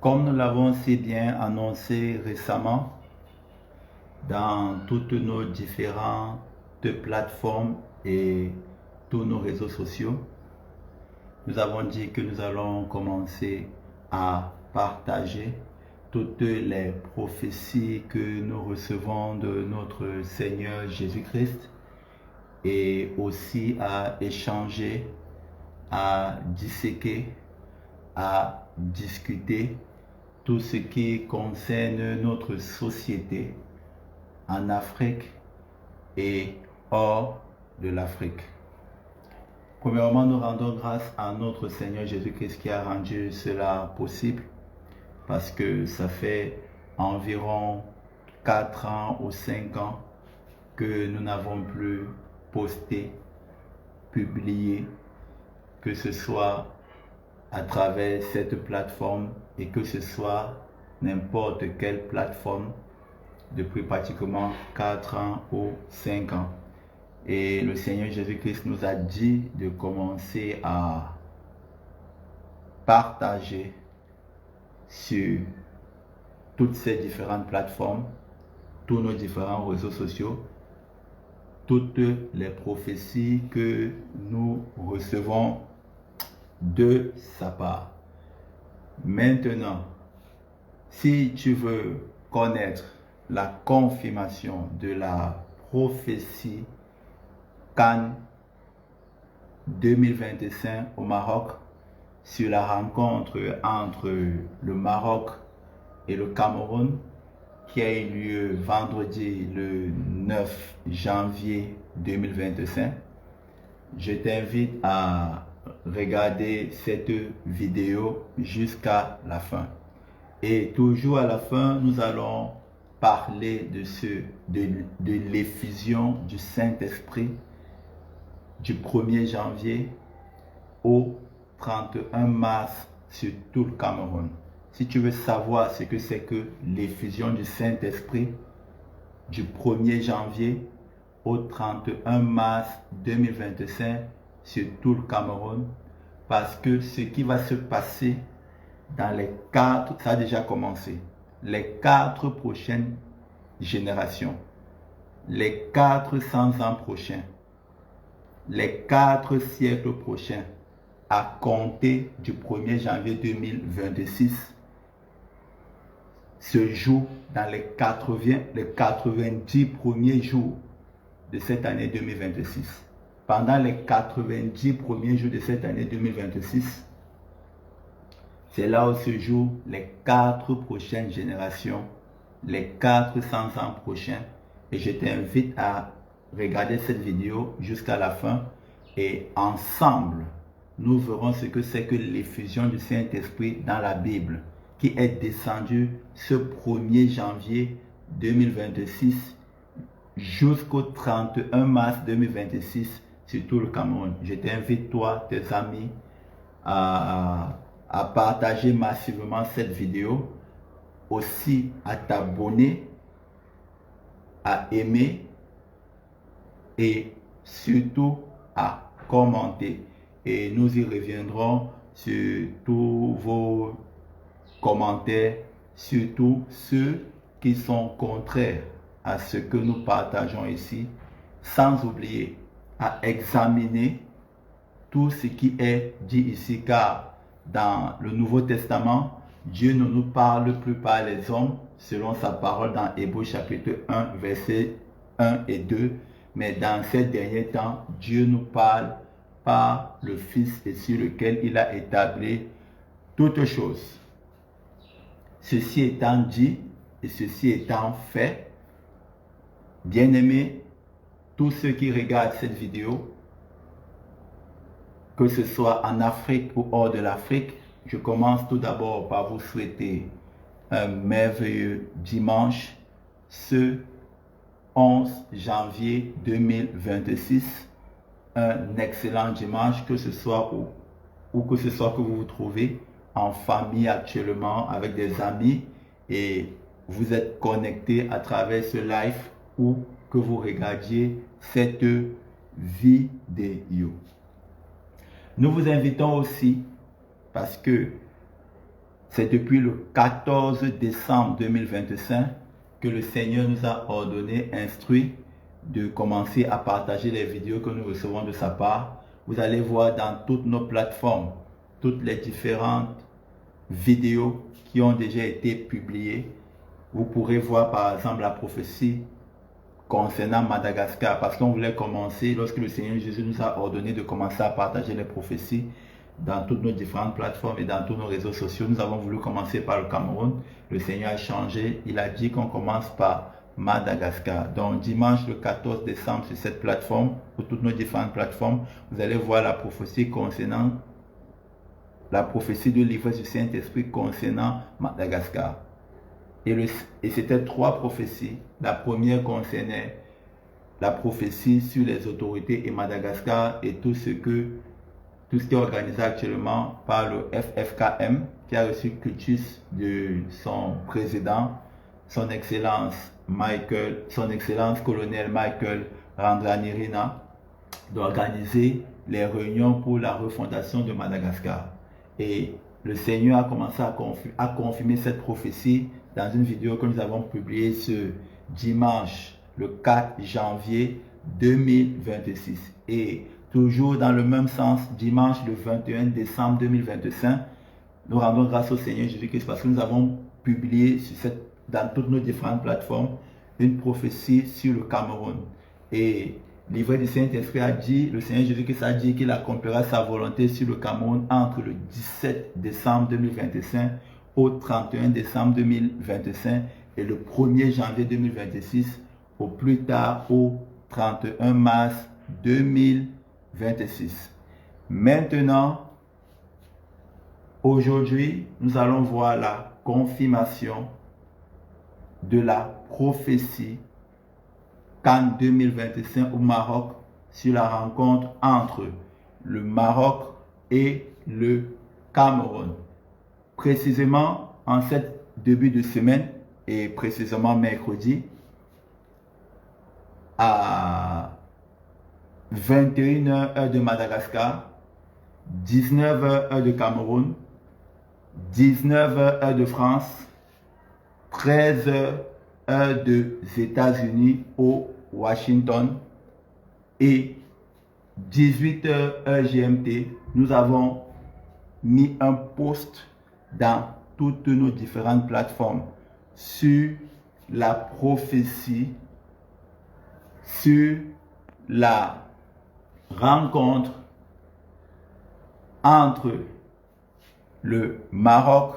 Comme nous l'avons si bien annoncé récemment dans toutes nos différentes plateformes et tous nos réseaux sociaux, nous avons dit que nous allons commencer à partager toutes les prophéties que nous recevons de notre Seigneur Jésus-Christ et aussi à échanger, à disséquer, à discuter tout ce qui concerne notre société en Afrique et hors de l'Afrique. Premièrement, nous rendons grâce à notre Seigneur Jésus-Christ qui a rendu cela possible parce que ça fait environ 4 ans ou 5 ans que nous n'avons plus posté, publié, que ce soit à travers cette plateforme et que ce soit n'importe quelle plateforme depuis pratiquement 4 ans ou 5 ans. Et le Seigneur Jésus-Christ nous a dit de commencer à partager sur toutes ces différentes plateformes, tous nos différents réseaux sociaux, toutes les prophéties que nous recevons de sa part. Maintenant, si tu veux connaître la confirmation de la prophétie Cannes 2025 au Maroc, sur la rencontre entre le Maroc et le Cameroun, qui a eu lieu vendredi le 9 janvier 2025, je t'invite à regarder cette vidéo jusqu'à la fin. Et toujours à la fin, nous allons parler de l'effusion du Saint-Esprit du 1er janvier au 31 mars sur tout le Cameroun. Si tu veux savoir ce que c'est que l'effusion du Saint-Esprit du 1er janvier au 31 mars 2025 sur tout le Cameroun, parce que ce qui va se passer dans les 4, ça a déjà commencé, les 4 prochaines générations, les 400 ans prochains, les 4 siècles prochains, à compter du 1er janvier 2026, se joue dans les 90 premiers jours de cette année 2026. Pendant les 90 premiers jours de cette année 2026, c'est là où se jouent les 4 prochaines générations, les 400 ans prochains. Et je t'invite à regarder cette vidéo jusqu'à la fin. Et ensemble, nous verrons ce que c'est que l'effusion du Saint-Esprit dans la Bible, qui est descendue ce 1er janvier 2026 jusqu'au 31 mars 2026 sur tout le Cameroun. Je t'invite, toi, tes amis, à partager massivement cette vidéo, aussi à t'abonner, à aimer et surtout à commenter. Et nous y reviendrons sur tous vos commentaires, surtout ceux qui sont contraires à ce que nous partageons ici, sans oublier à examiner tout ce qui est dit ici, car dans le Nouveau Testament, Dieu ne nous parle plus par les hommes, selon sa parole dans Hébreux chapitre 1, versets 1 et 2, mais dans ces derniers temps, Dieu nous parle par le Fils et sur lequel il a établi toutes choses. Ceci étant dit et ceci étant fait, bien-aimés, tous ceux qui regardent cette vidéo, que ce soit en Afrique ou hors de l'Afrique, je commence tout d'abord par vous souhaiter un merveilleux dimanche, ce 11 janvier 2026. Un excellent dimanche, que ce soit où que ce soit que vous vous trouvez, en famille actuellement, avec des amis, et vous êtes connecté à travers ce live ou que vous regardiez cette vidéo. Nous vous invitons aussi, parce que C'est depuis le 14 décembre 2025 que le Seigneur nous a ordonné, instruit de commencer à partager les vidéos que nous recevons de sa part. Vous allez voir dans toutes nos plateformes, toutes les différentes vidéos qui ont déjà été publiées. Vous pourrez voir par exemple la prophétie concernant Madagascar, parce qu'on voulait commencer, lorsque le Seigneur Jésus nous a ordonné de commencer à partager les prophéties dans toutes nos différentes plateformes et dans tous nos réseaux sociaux, nous avons voulu commencer par le Cameroun. Le Seigneur a changé, il a dit qu'on commence par Madagascar. Donc dimanche le 14 décembre sur cette plateforme, ou toutes nos différentes plateformes, vous allez voir la prophétie concernant la prophétie de l'ivresse du Saint-Esprit concernant Madagascar. Et c'était 3 prophéties. La première concernait la prophétie sur les autorités et Madagascar et tout ce qui est organisé actuellement par le FFKM, qui a reçu cultus de son président, son excellence colonel Michael Randranirina, d'organiser les réunions pour la refondation de Madagascar. Et le Seigneur a commencé à confirmer cette prophétie dans une vidéo que nous avons publiée ce dimanche, le 4 janvier 2026. Et toujours dans le même sens, dimanche le 21 décembre 2025, nous rendons grâce au Seigneur Jésus-Christ parce que nous avons publié dans toutes nos différentes plateformes une prophétie sur le Cameroun. Et l'ivraie du Saint-Esprit a dit, le Seigneur Jésus-Christ a dit qu'il accomplira sa volonté sur le Cameroun entre le 17 décembre 2025 au 31 décembre 2025 et le 1er janvier 2026 au plus tard au 31 mars 2026. Maintenant, aujourd'hui, nous allons voir la confirmation de la prophétie CAN 2025 au Maroc sur la rencontre entre le Maroc et le Cameroun. Précisément en cette début de semaine et précisément mercredi à 21h heure de Madagascar, 19h heure de Cameroun, 19h heure de France, 13h heure des États-Unis au Washington et 18h heure GMT, nous avons mis un post dans toutes nos différentes plateformes sur la prophétie, sur la rencontre entre le Maroc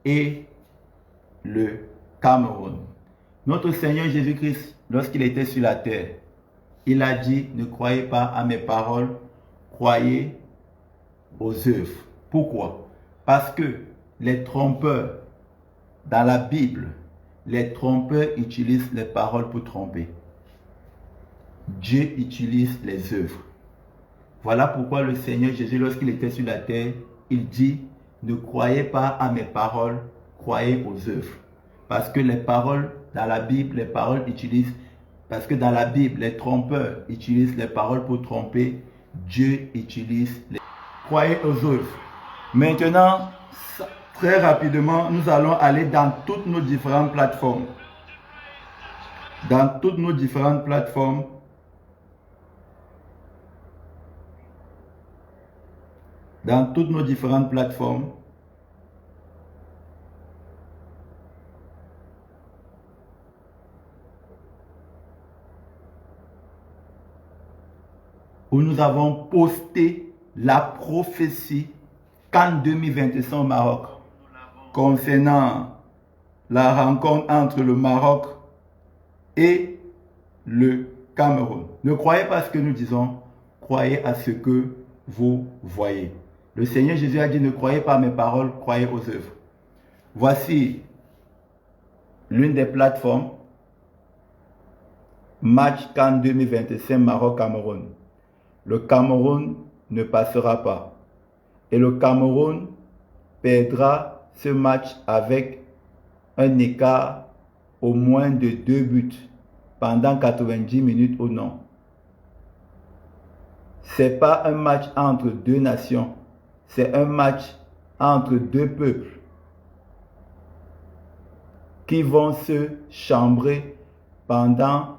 et le Cameroun. Notre Seigneur Jésus-Christ, lorsqu'il était sur la terre, il a dit, ne croyez pas à mes paroles, croyez aux œuvres. Pourquoi? Parce que les trompeurs, dans la Bible, les trompeurs utilisent les paroles pour tromper. Dieu utilise les œuvres. Voilà pourquoi le Seigneur Jésus, lorsqu'il était sur la terre, il dit, ne croyez pas à mes paroles, croyez aux œuvres. Parce que les paroles, dans la Bible, les paroles utilisent, parce que dans la Bible, les trompeurs utilisent les paroles pour tromper, Dieu utilise les... Croyez aux œuvres. Maintenant, très rapidement, nous allons aller dans toutes nos différentes plateformes. Dans toutes nos différentes plateformes. Dans toutes nos différentes plateformes. Où nous avons posté la prophétie CAN 2025 au Maroc concernant la rencontre entre le Maroc et le Cameroun. Ne croyez pas à ce que nous disons, croyez à ce que vous voyez. Le Seigneur Jésus a dit, ne croyez pas à mes paroles, croyez aux œuvres. Voici l'une des plateformes, match CAN 2025 Maroc-Cameroun. Le Cameroun ne passera pas. Et le Cameroun perdra ce match avec un écart au moins de 2 buts pendant 90 minutes ou non. Ce n'est pas un match entre deux nations, c'est un match entre deux peuples. qui vont se chambrer pendant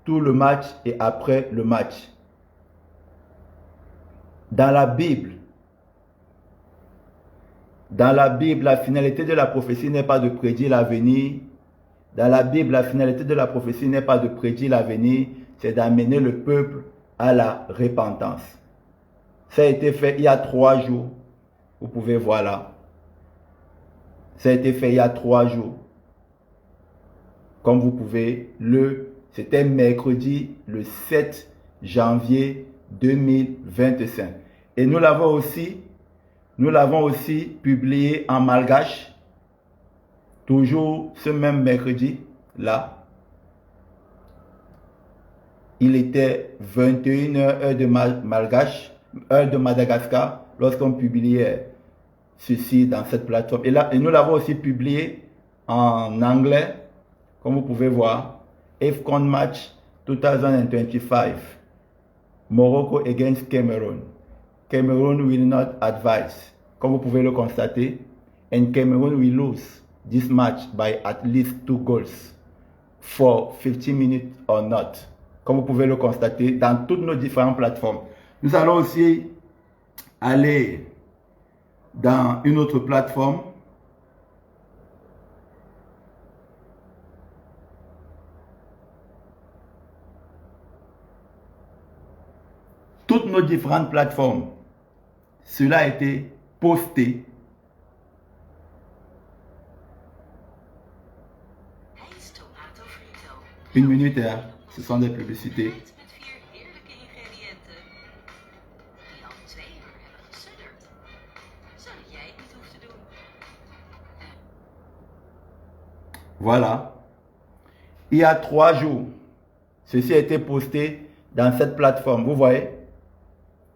tout le match et après le match. Dans la Bible, la finalité de la prophétie n'est pas de prédire l'avenir. Dans la Bible, la finalité de la prophétie n'est pas de prédire l'avenir, c'est d'amener le peuple à la repentance. Ça a été fait il y a 3 jours. Vous pouvez voir là. Ça a été fait il y a 3 jours. Comme vous pouvez, c'était mercredi le 7 janvier 2025. Et nous l'avons aussi publié en malgache. Toujours ce même mercredi là. Il était 21h heure de malgache, heure de Madagascar, lorsqu'on publiait ceci dans cette plateforme. Et nous l'avons aussi publié en anglais, comme vous pouvez voir. AFCON match 2025. Morocco against Cameroon. Cameroon will not advise. Comme vous pouvez le constater. And Cameroon will lose this match by at least 2 goals for 15 minutes or not. Comme vous pouvez le constater dans toutes nos différentes plateformes. Nous allons aussi aller dans une autre plateforme. Toutes nos différentes plateformes. Cela a été posté. Une minute, hein. Ce sont des publicités. Voilà. Il y a 3 jours, ceci a été posté dans cette plateforme. Vous voyez?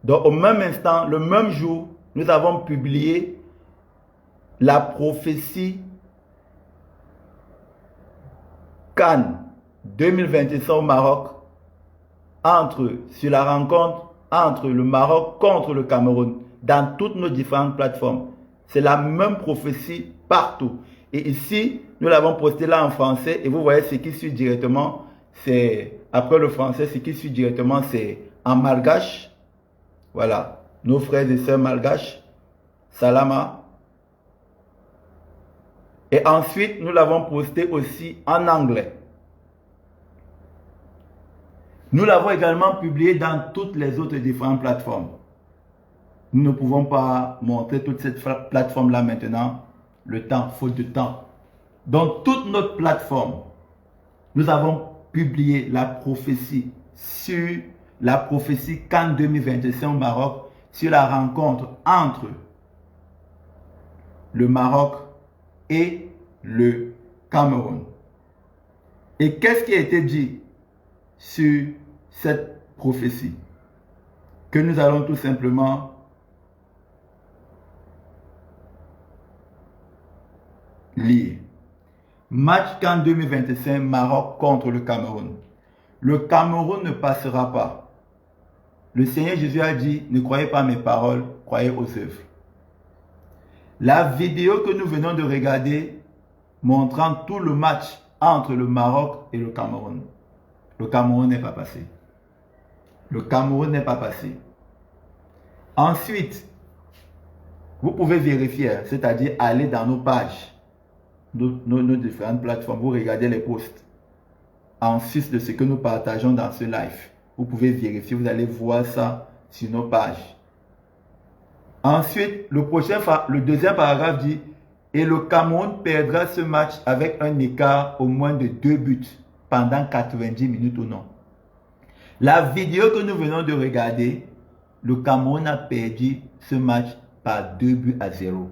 Donc au même instant, le même jour, nous avons publié la prophétie CAN 2025 au Maroc, sur la rencontre entre le Maroc contre le Cameroun, dans toutes nos différentes plateformes. C'est la même prophétie partout. Et ici, nous l'avons posté là en français, et vous voyez ce qui suit directement, c'est, après le français, ce qui suit directement, c'est en malgache. Voilà, nos frères et sœurs malgaches, Salama. Et ensuite, nous l'avons posté aussi en anglais. Nous l'avons également publié dans toutes les autres différentes plateformes. Nous ne pouvons pas montrer toute cette plateforme-là maintenant. Le temps, faute de temps. Dans toute notre plateforme, nous avons publié la prophétie sur la prophétie CAN 2025 au Maroc, sur la rencontre entre le Maroc et le Cameroun. Et qu'est-ce qui a été dit sur cette prophétie? Que nous allons tout simplement lire. Match CAN 2025, Maroc contre le Cameroun. Le Cameroun ne passera pas. Le Seigneur Jésus a dit, ne croyez pas mes paroles, croyez aux œuvres. La vidéo que nous venons de regarder montrant tout le match entre le Maroc et le Cameroun. Le Cameroun n'est pas passé. Le Cameroun n'est pas passé. Ensuite, vous pouvez vérifier, c'est-à-dire aller dans nos pages, nos différentes plateformes, vous regardez les posts en sus de ce que nous partageons dans ce live. Vous pouvez vérifier, vous allez voir ça sur nos pages. Ensuite, le deuxième paragraphe dit, et le Cameroun perdra ce match avec un écart au moins de 2 buts pendant 90 minutes ou non. La vidéo que nous venons de regarder, le Cameroun a perdu ce match par 2 buts à 0.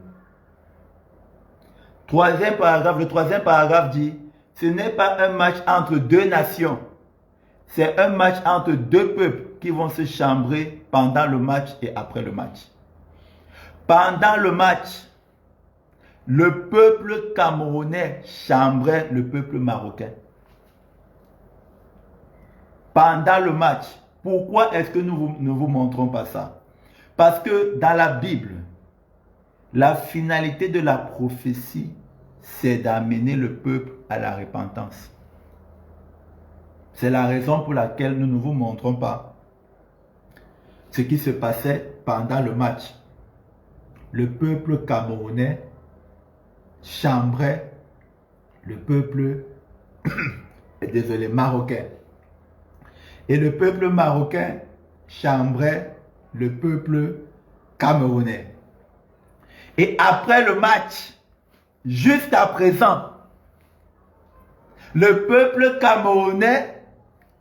Le troisième paragraphe dit, ce n'est pas un match entre 2 nations, c'est un match entre 2 peuples qui vont se chambrer pendant le match et après le match. Pendant le match, le peuple camerounais chambrait le peuple marocain. Pendant le match, pourquoi est-ce que nous ne vous montrons pas ça? Parce que dans la Bible, la finalité de la prophétie, c'est d'amener le peuple à la repentance. C'est la raison pour laquelle nous ne vous montrons pas ce qui se passait pendant le match. Le peuple camerounais chambrait le peuple désolé, marocain. Et le peuple marocain chambrait le peuple camerounais. Et après le match, jusqu'à présent, le peuple camerounais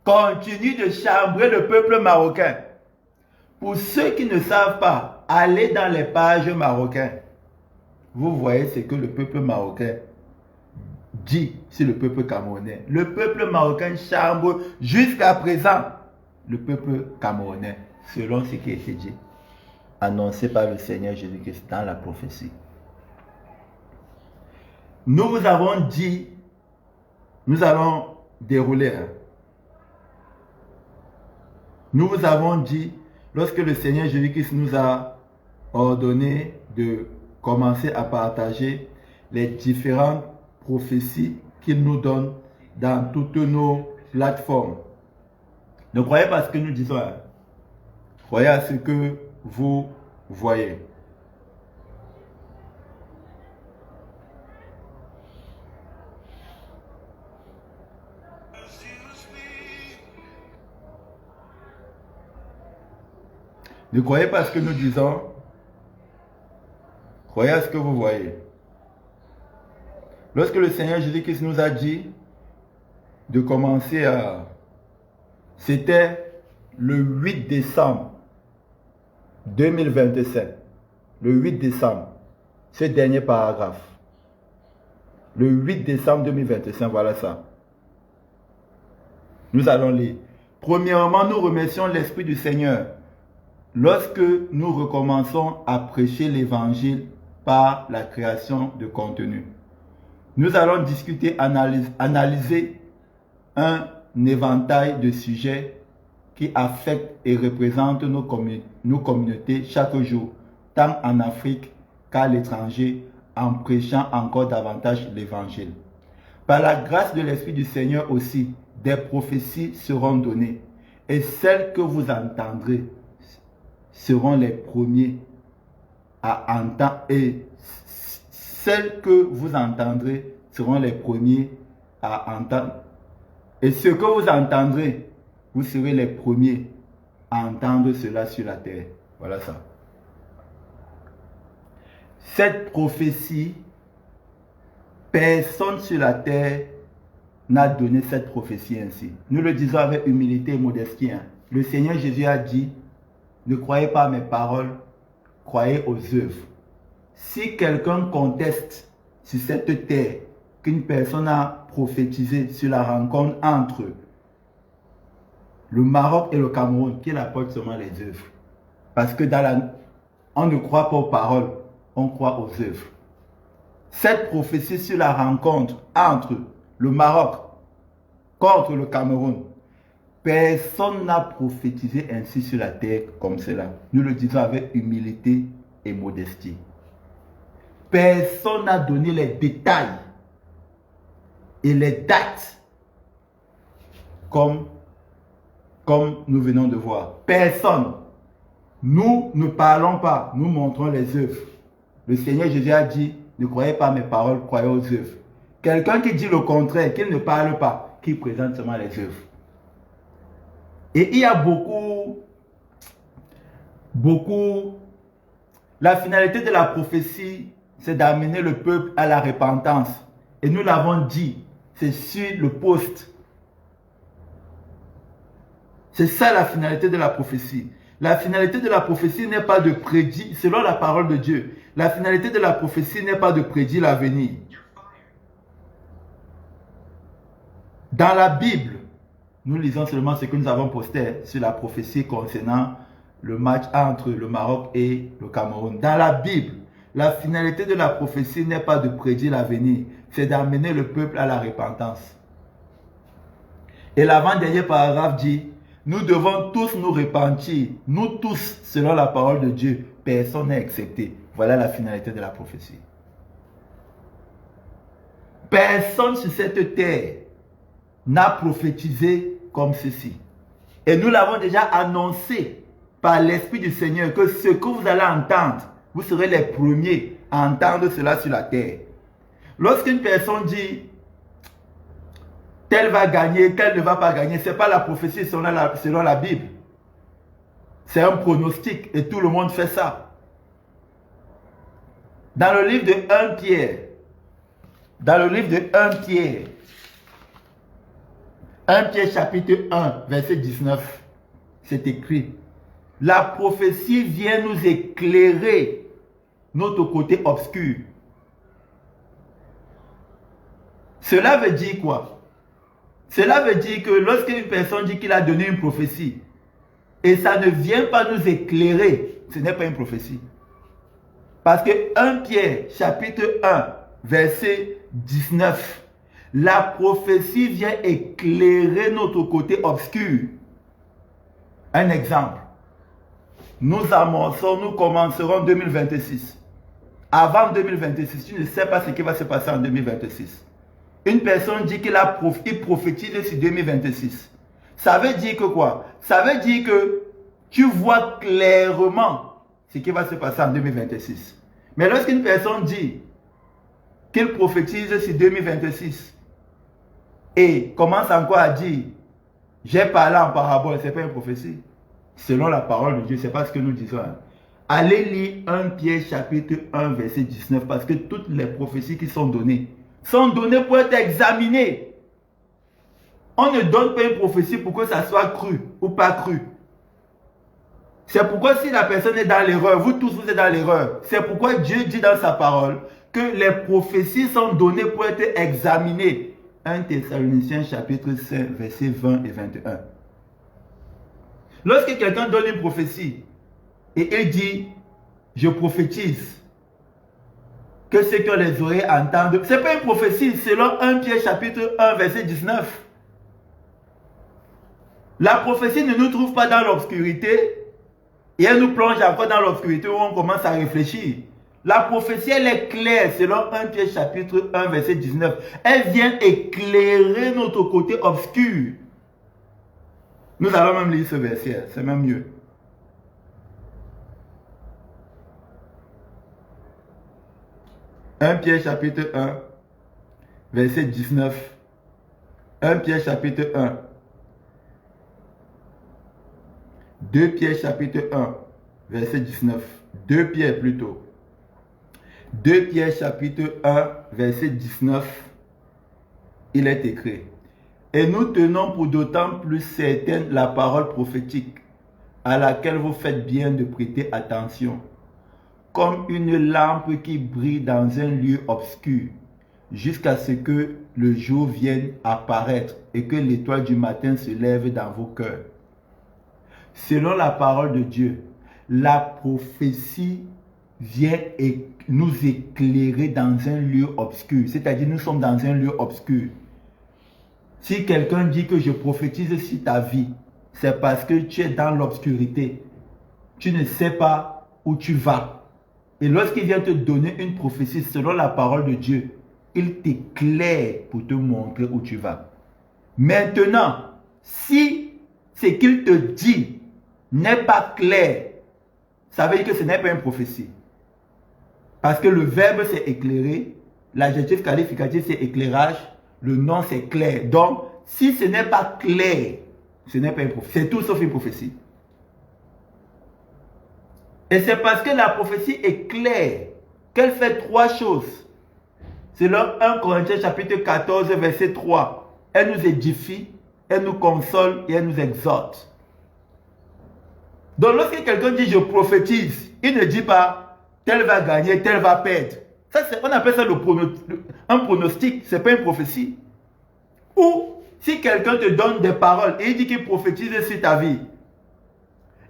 continue de chambrer le peuple marocain. Pour ceux qui ne savent pas, allez dans les pages marocaines. Vous voyez ce que le peuple marocain dit sur le peuple camerounais. Le peuple marocain chambre jusqu'à présent le peuple camerounais, selon ce qui a été dit, annoncé par le Seigneur Jésus-Christ dans la prophétie. Nous vous avons dit, nous allons dérouler. Nous vous avons dit, lorsque le Seigneur Jésus-Christ nous a ordonné de commencer à partager les différentes prophéties qu'il nous donne dans toutes nos plateformes. Ne croyez pas ce que nous disons. Croyez à ce que vous voyez. Ne croyez pas ce que nous disons. Croyez à ce que vous voyez. Lorsque le Seigneur Jésus-Christ nous a dit de commencer à... C'était le 8 décembre 2027. Le 8 décembre. Ce dernier paragraphe. Le 8 décembre 2025, voilà ça. Nous allons lire. Premièrement, nous remercions l'Esprit du Seigneur. Lorsque nous recommençons à prêcher l'évangile par la création de contenu, nous allons discuter, analyser un éventail de sujets qui affectent et représentent nos communautés chaque jour, tant en Afrique qu'à l'étranger, en prêchant encore davantage l'évangile. Par la grâce de l'Esprit du Seigneur aussi, des prophéties seront données, et celles que vous entendrez seront les premiers à entendre, et celles que vous entendrez seront les premiers à entendre. Et ce que vous entendrez, vous serez les premiers à entendre cela sur la terre. Voilà ça. Cette prophétie, personne sur la terre n'a donné cette prophétie ainsi. Nous le disons avec humilité et modestie. Le Seigneur Jésus a dit, ne croyez pas à mes paroles, croyez aux œuvres. Si quelqu'un conteste sur cette terre qu'une personne a prophétisé sur la rencontre entre le Maroc et le Cameroun, qu'il apporte seulement les œuvres. Parce que on ne croit pas aux paroles, on croit aux œuvres. Cette prophétie sur la rencontre entre le Maroc contre le Cameroun, personne n'a prophétisé ainsi sur la terre comme cela. Nous le disons avec humilité et modestie. Personne n'a donné les détails et les dates comme nous venons de voir. Personne. Nous ne parlons pas, nous montrons les œuvres. Le Seigneur Jésus a dit, ne croyez pas à mes paroles, croyez aux œuvres. Quelqu'un qui dit le contraire, qu'il ne parle pas, qui présente seulement les œuvres. Et il y a beaucoup, la finalité de la prophétie, c'est d'amener le peuple à la repentance. Et nous l'avons dit, c'est sur le poste. C'est ça la finalité de la prophétie. La finalité de la prophétie n'est pas de prédire, selon la parole de Dieu, la finalité de la prophétie n'est pas de prédire l'avenir. Dans la Bible, nous lisons seulement ce que nous avons posté sur la prophétie concernant le match entre le Maroc et le Cameroun. Dans la Bible, la finalité de la prophétie n'est pas de prédire l'avenir, c'est d'amener le peuple à la repentance. Et l'avant-dernier paragraphe dit, nous devons tous nous repentir, nous tous, selon la parole de Dieu, personne n'est excepté. Voilà la finalité de la prophétie. Personne sur cette terre n'a prophétisé comme ceci. Et nous l'avons déjà annoncé par l'Esprit du Seigneur que ce que vous allez entendre, vous serez les premiers à entendre cela sur la terre. Lorsqu'une personne dit tel va gagner, tel ne va pas gagner, ce n'est pas la prophétie selon la Bible. C'est un pronostic et tout le monde fait ça. Dans le livre de 1 Pierre, un Pierre chapitre 1, verset 19, c'est écrit: la prophétie vient nous éclairer notre côté obscur. Cela veut dire quoi? Cela veut dire que lorsqu'une personne dit qu'il a donné une prophétie et ça ne vient pas nous éclairer, ce n'est pas une prophétie. Parce que 1 Pierre chapitre 1, verset 19, la prophétie vient éclairer notre côté obscur. Un exemple. Nous commencerons 2026. Avant 2026, tu ne sais pas ce qui va se passer en 2026. Une personne dit qu'il prophétise sur 2026. Ça veut dire que quoi? Ça veut dire que tu vois clairement ce qui va se passer en 2026. Mais lorsqu'une personne dit qu'il prophétise sur 2026, et commence encore à dire j'ai parlé en parabole, ce n'est pas une prophétie. Selon la parole de Dieu, ce n'est pas ce que nous disons. Allez lire 1 Pierre chapitre 1 verset 19, parce que toutes les prophéties qui sont données pour être examinées. On ne donne pas une prophétie pour que ça soit cru ou pas cru. C'est pourquoi si la personne est dans l'erreur, vous tous vous êtes dans l'erreur. C'est pourquoi Dieu dit dans sa parole que les prophéties sont données pour être examinées. 1 Thessaloniciens chapitre 5 versets 20 et 21. Lorsque quelqu'un donne une prophétie et il dit je prophétise que ceux qui ont les oreilles entendent, ce n'est pas une prophétie selon 1 Pierre chapitre 1 verset 19. La prophétie ne nous trouve pas dans l'obscurité et elle nous plonge encore dans l'obscurité où on commence à réfléchir. La prophétie, elle est claire selon 1 Pierre chapitre 1 verset 19. Elle vient éclairer notre côté obscur. Nous allons même lire ce verset, c'est même mieux. « 1 Pierre chapitre 1 verset 19. 1 Pierre chapitre 1. 2 Pierre chapitre 1 verset 19. 2 Pierre plutôt. 2 Pierre chapitre 1 verset 19, il est écrit: et nous tenons pour d'autant plus certaine la parole prophétique à laquelle vous faites bien de prêter attention, comme une lampe qui brille dans un lieu obscur, jusqu'à ce que le jour vienne apparaître et que l'étoile du matin se lève dans vos cœurs. Selon la parole de Dieu, la prophétie vient nous éclairer dans un lieu obscur. C'est-à-dire, nous sommes dans un lieu obscur. Si quelqu'un dit que je prophétise sur ta vie, c'est parce que tu es dans l'obscurité. Tu ne sais pas où tu vas. Et lorsqu'il vient te donner une prophétie selon la parole de Dieu, il t'éclaire pour te montrer où tu vas. Maintenant, si ce qu'il te dit n'est pas clair, ça veut dire que ce n'est pas une prophétie. Parce que le verbe c'est éclairer, l'adjectif qualificatif c'est éclairage, le nom c'est clair. Donc, si ce n'est pas clair, ce n'est pas une prophétie. C'est tout sauf une prophétie. Et c'est parce que la prophétie est claire qu'elle fait trois choses. Selon 1 Corinthiens chapitre 14 verset 3, elle nous édifie, elle nous console et elle nous exhorte. Donc lorsque quelqu'un dit je prophétise, il ne dit pas tel va gagner, tel va perdre. Ça, on appelle ça un pronostic, ce n'est pas une prophétie. Ou si quelqu'un te donne des paroles et il dit qu'il prophétise sur ta vie,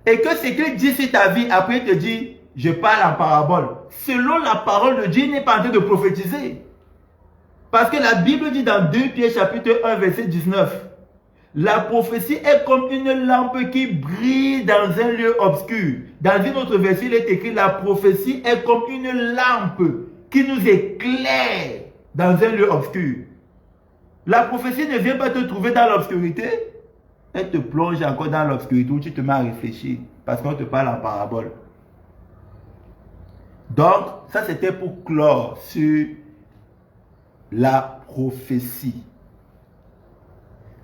et que ce qu'il dit sur ta vie, après il te dit je parle en parabole. Selon la parole de Dieu, il n'est pas en train de prophétiser. Parce que la Bible dit dans 2 Pierre chapitre 1 verset 19, la prophétie est comme une lampe qui brille dans un lieu obscur. Dans une autre verset, il est écrit la prophétie est comme une lampe qui nous éclaire dans un lieu obscur. La prophétie ne vient pas te trouver dans l'obscurité. Elle te plonge encore dans l'obscurité où tu te mets à réfléchir parce qu'on te parle en parabole. Donc, ça c'était pour clore sur la prophétie.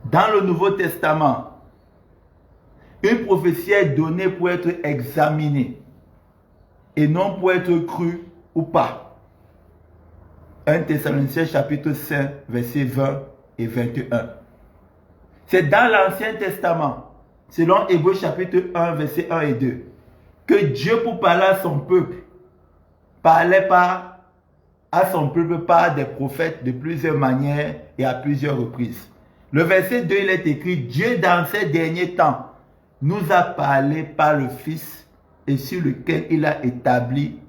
Dans le Nouveau Testament, une prophétie est donnée pour être examinée et non pour être crue ou pas. 1 Thessaloniciens chapitre 5, versets 20 et 21. C'est dans l'Ancien Testament, selon Hébreux chapitre 1, versets 1 et 2, que Dieu, pour parler à son peuple, parlait à son peuple par des prophètes de plusieurs manières et à plusieurs reprises. Le verset 2, il est écrit, Dieu dans ces derniers temps nous a parlé par le Fils et sur lequel il a établi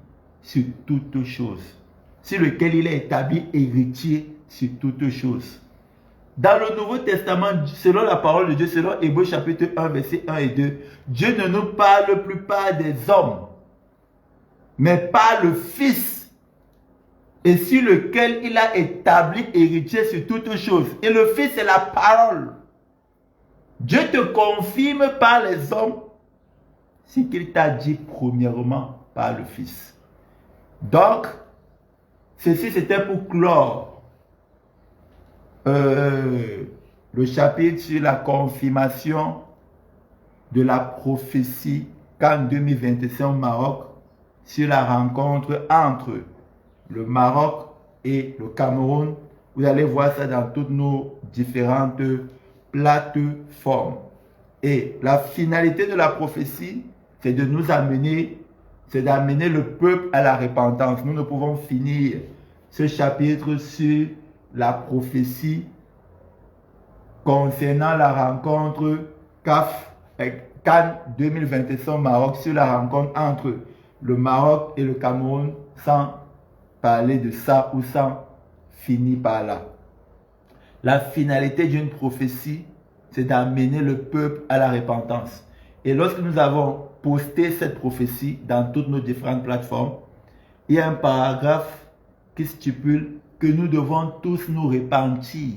sur toutes choses. Sur lequel il a établi héritier sur toutes choses. Dans le Nouveau Testament, selon la parole de Dieu, selon Hébreux chapitre 1, verset 1 et 2, Dieu ne nous parle plus par des hommes, mais par le Fils, et sur lequel il a établi héritier sur toutes choses. Et le Fils, c'est la parole. Dieu te confirme par les hommes ce qu'il t'a dit premièrement par le Fils. Donc, ceci c'était pour clore le chapitre sur la confirmation de la prophétie qu'en 2025 au Maroc, sur la rencontre entre le Maroc et le Cameroun. Vous allez voir ça dans toutes nos différentes plateformes. Et la finalité de la prophétie, c'est de nous amener, c'est d'amener le peuple à la repentance. Nous ne pouvons finir ce chapitre sur la prophétie concernant la rencontre Cannes 2025 au Maroc, sur la rencontre entre le Maroc et le Cameroun, sans parler de ça ou sans finir par là. La finalité d'une prophétie, c'est d'amener le peuple à la repentance. Et lorsque nous avons posté cette prophétie dans toutes nos différentes plateformes, il y a un paragraphe qui stipule que nous devons tous nous repentir.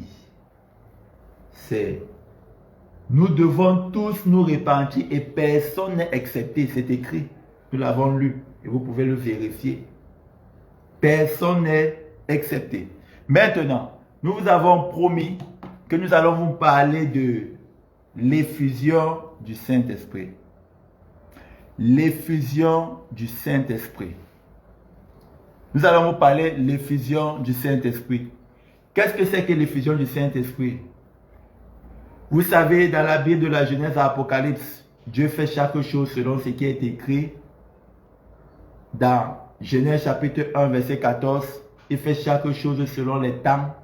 Nous devons tous nous repentir et personne n'est excepté. C'est écrit. Nous l'avons lu et vous pouvez le vérifier. Personne n'est excepté. Maintenant, nous vous avons promis que nous allons vous parler de l'effusion du Saint-Esprit. L'effusion du Saint-Esprit. Nous allons vous parler de l'effusion du Saint-Esprit. Qu'est-ce que c'est que l'effusion du Saint-Esprit? Vous savez, dans la Bible de la Genèse à Apocalypse, Dieu fait chaque chose selon ce qui est écrit. Dans Genèse chapitre 1, verset 14, il fait chaque chose selon les temps,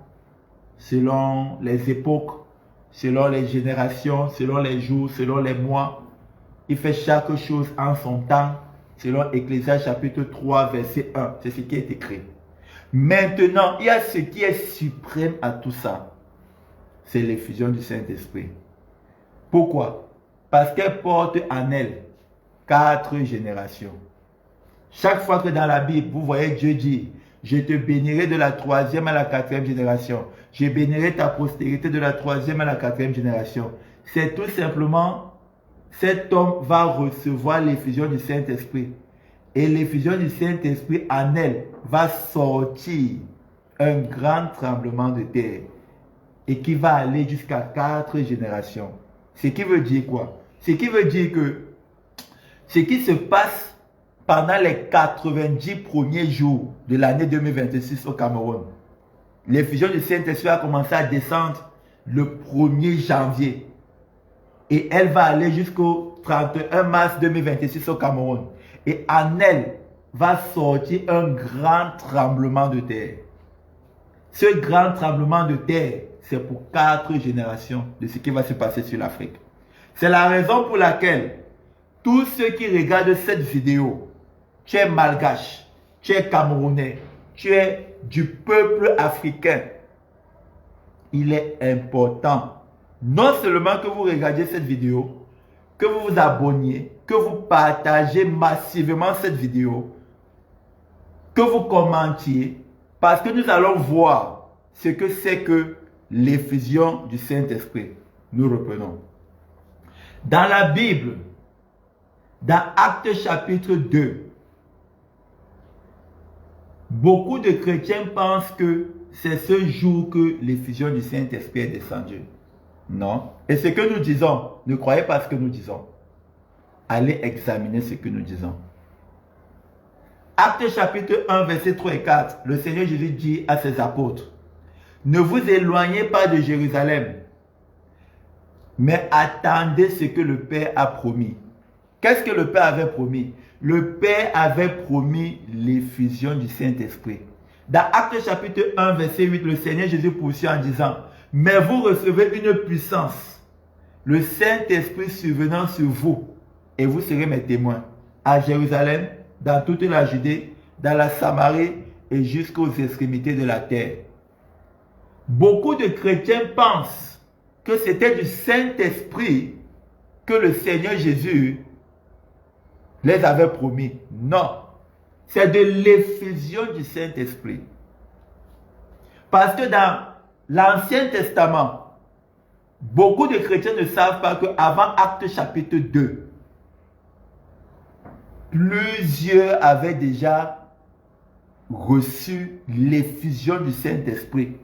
selon les époques, selon les générations, selon les jours, selon les mois. Il fait chaque chose en son temps, selon Ecclésiaste chapitre 3, verset 1. C'est ce qui est écrit. Maintenant, il y a ce qui est suprême à tout ça. C'est l'effusion du Saint-Esprit. Pourquoi? Parce qu'elle porte en elle 4 générations. Chaque fois que dans la Bible, vous voyez Dieu dire, je te bénirai de la 3e à la 4e génération. Je bénirai ta postérité de la 3e à la 4e génération. C'est tout simplement, cet homme va recevoir l'effusion du Saint-Esprit. Et l'effusion du Saint-Esprit en elle va sortir un grand tremblement de terre. Et qui va aller jusqu'à 4 générations. Ce qui veut dire quoi? Ce qui veut dire que ce qui se passe pendant les 90 premiers jours de l'année 2026 au Cameroun. L'effusion du Saint-Esprit a commencé à descendre le 1er janvier. Et elle va aller jusqu'au 31 mars 2026 au Cameroun. Et en elle va sortir un grand tremblement de terre. Ce grand tremblement de terre, c'est pour 4 générations de ce qui va se passer sur l'Afrique. C'est la raison pour laquelle tous ceux qui regardent cette vidéo, tu es malgache, tu es camerounais, tu es du peuple africain. Il est important, non seulement que vous regardiez cette vidéo, que vous vous abonniez, que vous partagez massivement cette vidéo, que vous commentiez Parce que nous allons voir ce que c'est que l'effusion du Saint-Esprit. Nous reprenons. Dans la Bible, dans Actes chapitre 2, beaucoup de chrétiens pensent que c'est ce jour que l'effusion du Saint-Esprit est descendue. Non. Et ce que nous disons, ne croyez pas ce que nous disons. Allez examiner ce que nous disons. Actes chapitre 1, versets 3 et 4, le Seigneur Jésus dit à ses apôtres, ne vous éloignez pas de Jérusalem, mais attendez ce que le Père a promis. Qu'est-ce que le Père avait promis? Le Père avait promis l'effusion du Saint-Esprit. Dans Actes chapitre 1, verset 8, le Seigneur Jésus poursuit en disant, mais vous recevez une puissance, le Saint-Esprit survenant sur vous, et vous serez mes témoins à Jérusalem, dans toute la Judée, dans la Samarie et jusqu'aux extrémités de la terre. Beaucoup de chrétiens pensent que c'était du Saint-Esprit que le Seigneur Jésus les avait promis. Non, c'est de l'effusion du Saint-Esprit. Parce que dans l'Ancien Testament, beaucoup de chrétiens ne savent pas qu'avant Actes chapitre 2, plusieurs avaient déjà reçu l'effusion du Saint-Esprit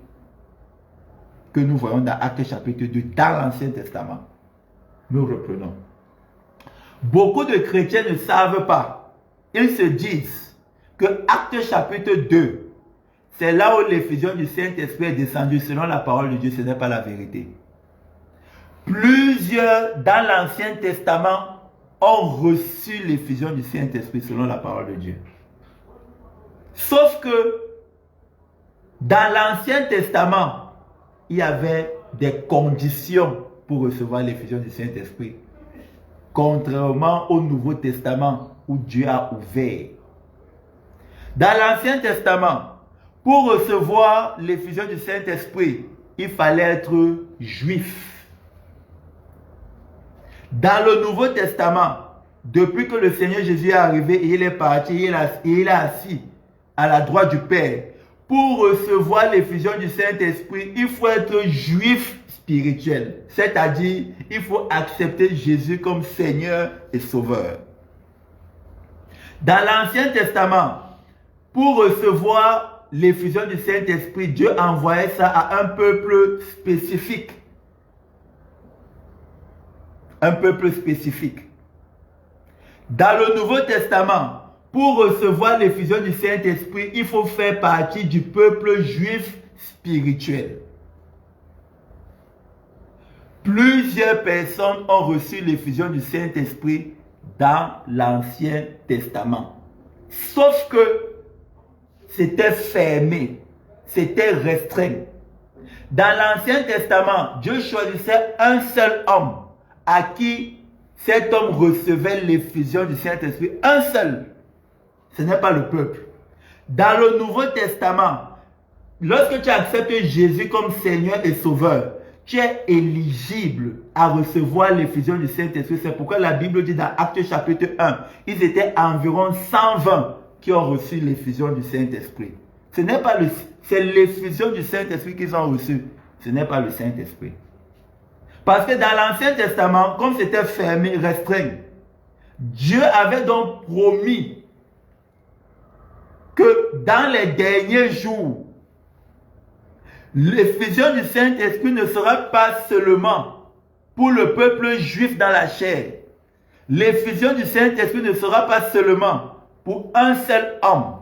que nous voyons dans Actes chapitre 2, dans l'Ancien Testament. Nous reprenons. Beaucoup de chrétiens ne savent pas. Ils se disent que Actes chapitre 2, c'est là où l'effusion du Saint-Esprit est descendue selon la parole de Dieu. Ce n'est pas la vérité. Plusieurs dans l'Ancien Testament ont reçu l'effusion du Saint-Esprit selon la parole de Dieu. Sauf que dans l'Ancien Testament, il y avait des conditions pour recevoir l'effusion du Saint-Esprit. Contrairement au Nouveau Testament où Dieu a ouvert. Dans l'Ancien Testament, pour recevoir l'effusion du Saint-Esprit, il fallait être juif. Dans le Nouveau Testament, depuis que le Seigneur Jésus est arrivé et il est parti, il est assis à la droite du Père, pour recevoir l'effusion du Saint-Esprit, il faut être juif spirituel. C'est-à-dire, il faut accepter Jésus comme Seigneur et Sauveur. Dans l'Ancien Testament, pour recevoir l'effusion du Saint-Esprit, Dieu envoyait ça à un peuple spécifique. Un peuple spécifique. Dans le Nouveau Testament, pour recevoir l'effusion du Saint-Esprit, il faut faire partie du peuple juif spirituel. Plusieurs personnes ont reçu l'effusion du Saint-Esprit dans l'Ancien Testament. Sauf que c'était fermé, c'était restreint. Dans l'Ancien Testament, Dieu choisissait un seul homme à qui cet homme recevait l'effusion du Saint-Esprit. Un seul. Ce n'est pas le peuple. Dans le Nouveau Testament, lorsque tu acceptes Jésus comme Seigneur et Sauveur, tu es éligible à recevoir l'effusion du Saint-Esprit. C'est pourquoi la Bible dit dans Actes chapitre 1, ils étaient environ 120 qui ont reçu l'effusion du Saint-Esprit. Ce n'est pas c'est l'effusion du Saint-Esprit qu'ils ont reçu. Ce n'est pas le Saint-Esprit. Parce que dans l'Ancien Testament, comme c'était fermé, restreint, Dieu avait donc promis que dans les derniers jours, l'effusion du Saint-Esprit ne sera pas seulement pour le peuple juif dans la chair. L'effusion du Saint-Esprit ne sera pas seulement pour un seul homme.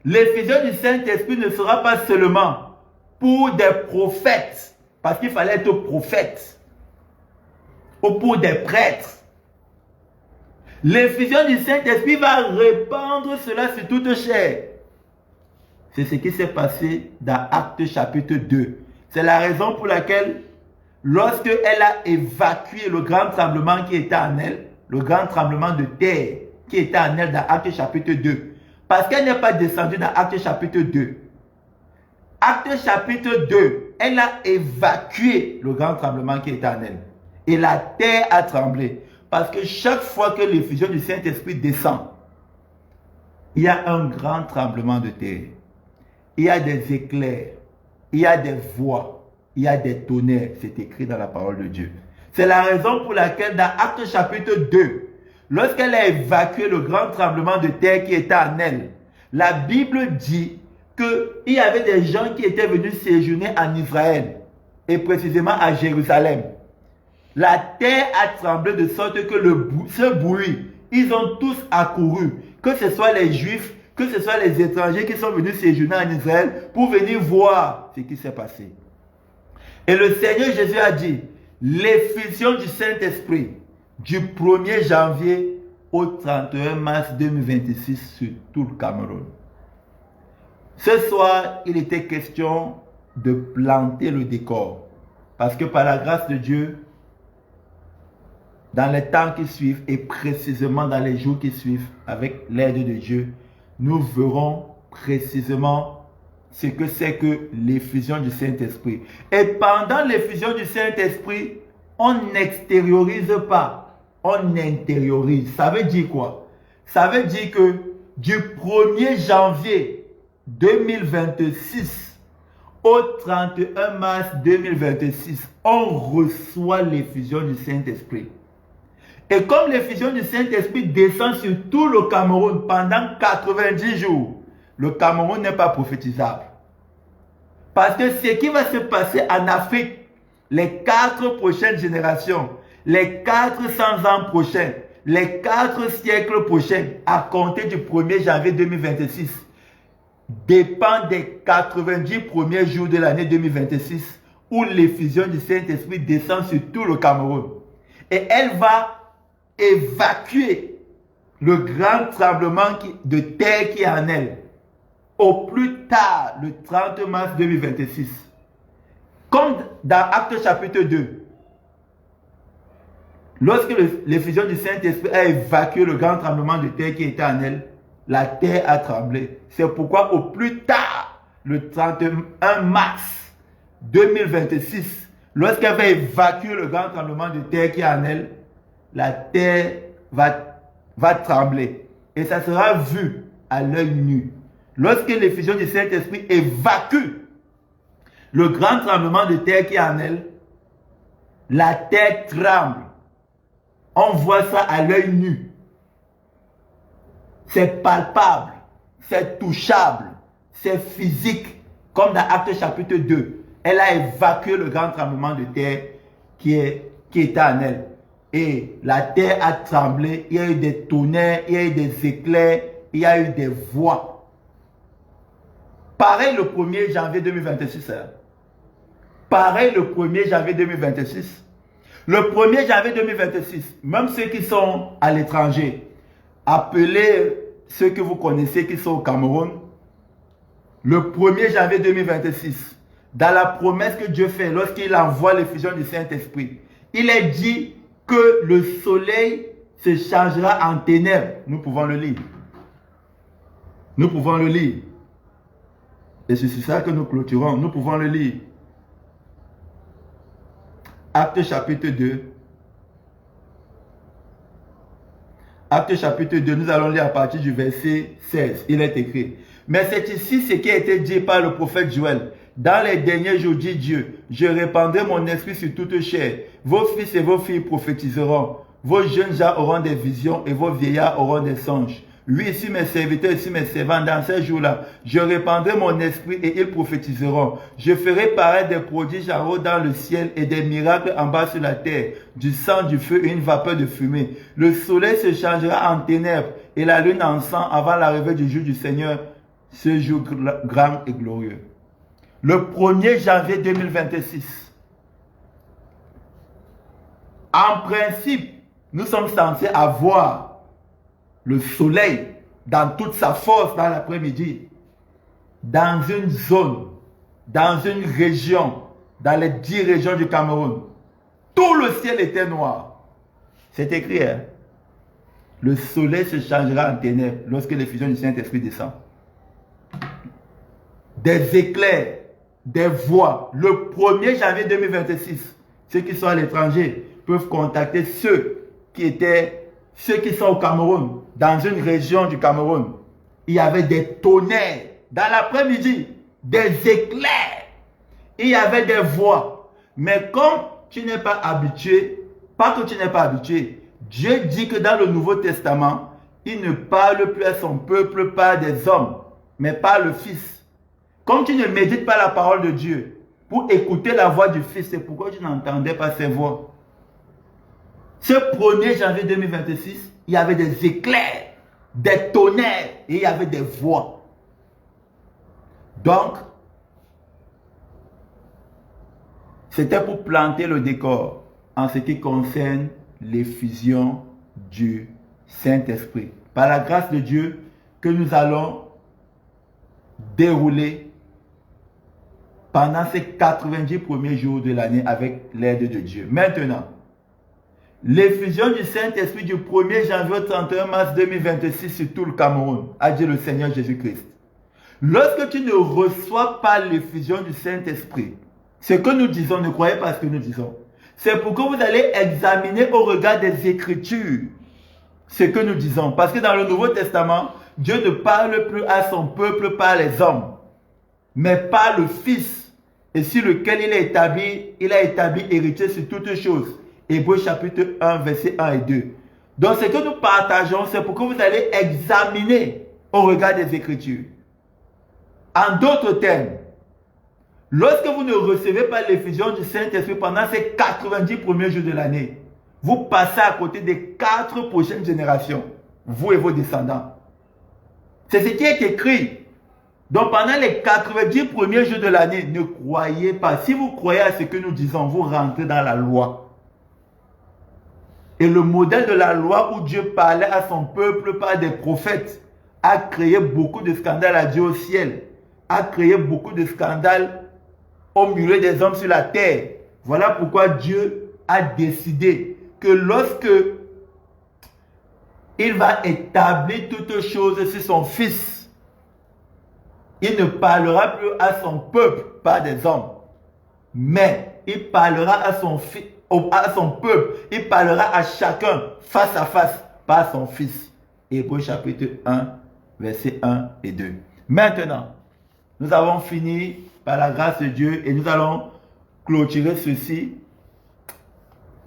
L'effusion du Saint-Esprit ne sera pas seulement pour des prophètes, parce qu'il fallait être prophète, ou pour des prêtres. L'effusion du Saint-Esprit va répandre cela sur toute chair. C'est ce qui s'est passé dans Actes chapitre 2. C'est la raison pour laquelle, lorsque elle a évacué le grand tremblement qui était en elle, le grand tremblement de terre qui était en elle dans Actes chapitre 2, parce qu'elle n'est pas descendue dans Actes chapitre 2. Actes chapitre 2, elle a évacué le grand tremblement qui était en elle. Et la terre a tremblé. Parce que chaque fois que l'effusion du Saint-Esprit descend, il y a un grand tremblement de terre. il y a des éclairs, il y a des voix, il y a des tonnerres. C'est écrit dans la parole de Dieu. C'est la raison pour laquelle dans Actes chapitre 2, lorsqu'elle a évacué le grand tremblement de terre qui était en elle, la Bible dit qu'il y avait des gens qui étaient venus séjourner en Israël et précisément à Jérusalem. La terre a tremblé de sorte que ce bruit, ils ont tous accouru, que ce soit les Juifs, que ce soit les étrangers qui sont venus séjourner en Israël pour venir voir ce qui s'est passé. Et le Seigneur Jésus a dit, l'effusion du Saint-Esprit du 1er janvier au 31 mars 2026 sur tout le Cameroun. Ce soir, il était question de planter le décor. Parce que par la grâce de Dieu, dans les temps qui suivent et précisément dans les jours qui suivent, avec l'aide de Dieu, nous verrons précisément ce que c'est que l'effusion du Saint-Esprit. Et pendant l'effusion du Saint-Esprit, on n'extériorise pas, on intériorise. Ça veut dire quoi? Ça veut dire que du 1er janvier 2026 au 31 mars 2026, on reçoit l'effusion du Saint-Esprit. Et comme l'effusion du Saint-Esprit descend sur tout le Cameroun pendant 90 jours, le Cameroun n'est pas prophétisable. Parce que ce qui va se passer en Afrique, les 4 prochaines générations, les 400 ans prochains, les 4 siècles prochains, à compter du 1er janvier 2026, dépend des 90 premiers jours de l'année 2026 où l'effusion du Saint-Esprit descend sur tout le Cameroun. Et elle va évacuer le grand tremblement de terre qui est en elle au plus tard le 30 mars 2026. Comme dans Actes chapitre 2, lorsque l'effusion du Saint-Esprit a évacué le grand tremblement de terre qui était en elle, la terre a tremblé. C'est pourquoi au plus tard, le 31 mars 2026, lorsqu'elle va évacuer le grand tremblement de terre qui est en elle, la terre va trembler. Et ça sera vu à l'œil nu. Lorsque l'effusion du Saint-Esprit évacue le grand tremblement de terre qui est en elle, la terre tremble. On voit ça à l'œil nu. C'est palpable, c'est touchable, c'est physique. Comme dans Actes chapitre 2, elle a évacué le grand tremblement de terre qui était en elle. Et la terre a tremblé, il y a eu des tonnerres, il y a eu des éclairs, il y a eu des voix. Pareil le 1er janvier 2026. Pareil le 1er janvier 2026. Le 1er janvier 2026, même ceux qui sont à l'étranger, appelez ceux que vous connaissez qui sont au Cameroun, le 1er janvier 2026, dans la promesse que Dieu fait lorsqu'il envoie l'effusion du Saint-Esprit, il est dit que le soleil se changera en ténèbres. Nous pouvons le lire. Nous pouvons le lire. Et c'est sur ça que nous clôturons. Nous pouvons le lire. Actes chapitre 2. Actes chapitre 2, nous allons lire à partir du verset 16. Il est écrit. Mais c'est ici ce qui a été dit par le prophète Joël. Dans les derniers jours, dit Dieu, je répandrai mon esprit sur toute chair. Vos fils et vos filles prophétiseront. Vos jeunes gens auront des visions et vos vieillards auront des songes. Oui, ici mes serviteurs, ici mes servants, dans ces jours-là, je répandrai mon esprit et ils prophétiseront. Je ferai paraître des prodiges en haut dans le ciel et des miracles en bas sur la terre, du sang, du feu et une vapeur de fumée. Le soleil se changera en ténèbres et la lune en sang avant l'arrivée du jour du Seigneur, ce jour grand et glorieux. Le 1er janvier 2026. En principe, nous sommes censés avoir le soleil dans toute sa force dans l'après-midi, dans une zone, dans une région, dans les 10 régions du Cameroun. Tout le ciel était noir. C'est écrit, hein? Le soleil se changera en ténèbres lorsque l'effusion du Saint-Esprit descend. Des éclairs, des voix. Le 1er janvier 2026, ceux qui sont à l'étranger peuvent contacter ceux qui sont au Cameroun, dans une région du Cameroun. Il y avait des tonnerres dans l'après-midi. des éclairs, il y avait des voix. Mais comme tu n'es pas habitué, pas que tu n'es pas habitué, Dieu dit que dans le Nouveau Testament, il ne parle plus à son peuple par des hommes, mais par le Fils. Comme tu ne médites pas la parole de Dieu pour écouter la voix du Fils, c'est pourquoi tu n'entendais pas ses voix. Ce 1er janvier 2026, il y avait des éclairs, des tonnerres et il y avait des voix. Donc, c'était pour planter le décor en ce qui concerne l'effusion du Saint-Esprit. Par la grâce de Dieu que nous allons dérouler pendant ces 90 premiers jours de l'année avec l'aide de Dieu. Maintenant, l'effusion du Saint-Esprit du 1er janvier au 31 mars 2026 sur tout le Cameroun, a dit le Seigneur Jésus-Christ. Lorsque tu ne reçois pas l'effusion du Saint-Esprit, ce que nous disons, ne croyez pas ce que nous disons. C'est pour que vous allez examiner au regard des Écritures ce que nous disons. Parce que dans le Nouveau Testament, Dieu ne parle plus à son peuple par les hommes, mais par le Fils, et sur lequel il a établi héritier sur toutes choses. Hébreux chapitre 1, versets 1 et 2. Donc ce que nous partageons, c'est pour que vous allez examiner au regard des Écritures. En d'autres termes, lorsque vous ne recevez pas l'effusion du Saint-Esprit pendant ces 90 premiers jours de l'année, vous passez à côté des 4 prochaines générations, vous et vos descendants. C'est ce qui est écrit. Donc pendant les 90 premiers jours de l'année, ne croyez pas. Si vous croyez à ce que nous disons, vous rentrez dans la loi. Et le modèle de la loi où Dieu parlait à son peuple par des prophètes a créé beaucoup de scandales à Dieu au ciel, a créé beaucoup de scandales au milieu des hommes sur la terre. Voilà pourquoi Dieu a décidé que lorsque il va établir toutes choses sur son Fils, il ne parlera plus à son peuple par des hommes, mais il parlera à son peuple, il parlera à chacun face à face par son Fils. Hébreux chapitre 1, versets 1 et 2. Maintenant, nous avons fini par la grâce de Dieu et nous allons clôturer ceci.